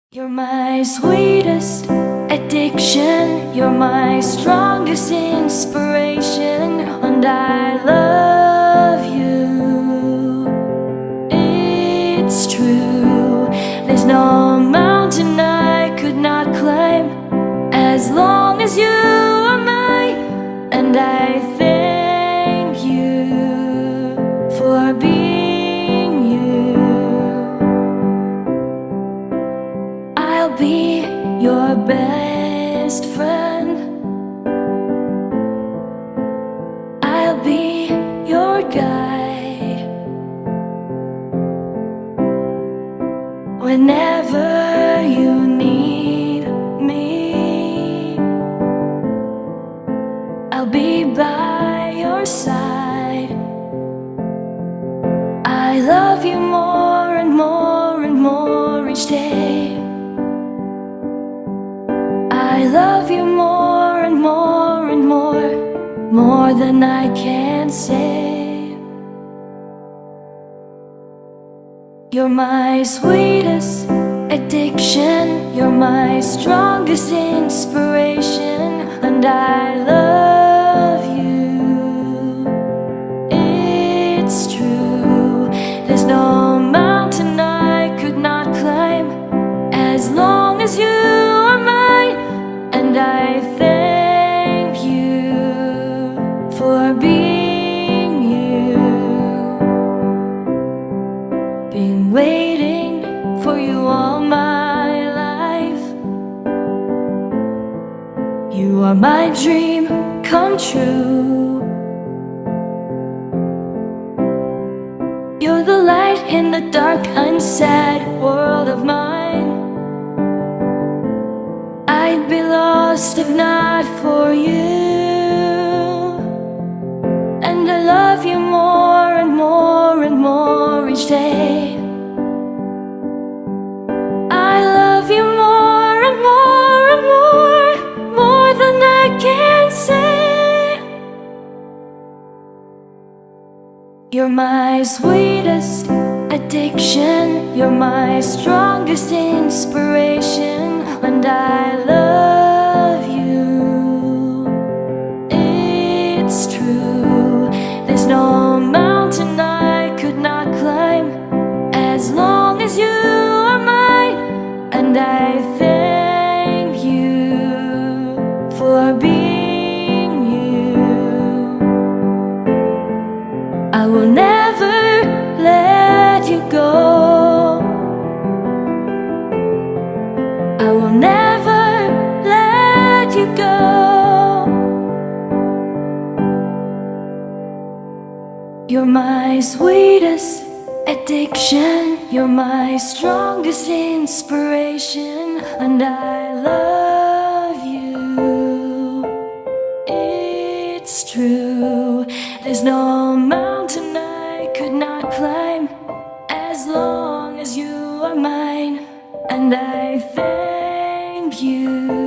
You're my sweetest addiction, you're my strongest inspiration, and I love you. It's true, there's no mountain I could not climb as long as you are mine, and I thank you for being you. I'll be your best friend. I'll be your guide whenever you need me. I'll be by your side. I love you more and more and more each day. I love you more and more and more than I can say. You're my sweetest addiction, you're my strongest inspiration, and I love you. It's true, there's no mountain I could not climb as long as you are mine, and I thank you for being you. Been waiting for you all my life. You are my dream come true. You're the light in the dark, unsad world of mine. I'd be lost if not for you, and I love you more and more and more each day. I love you more and more and more than I can say. You're my sweetest addiction, you're my strongest inspiration, and I love you. It's true, there's no mountain I could not climb as long as you are mine, and I thank you for being you. I will never let you go. I will never let you go. You're my sweetest addiction, you're my strongest inspiration, and I love you. It's true, there's no mountain I could not climb as long as you are mine, and I thank you.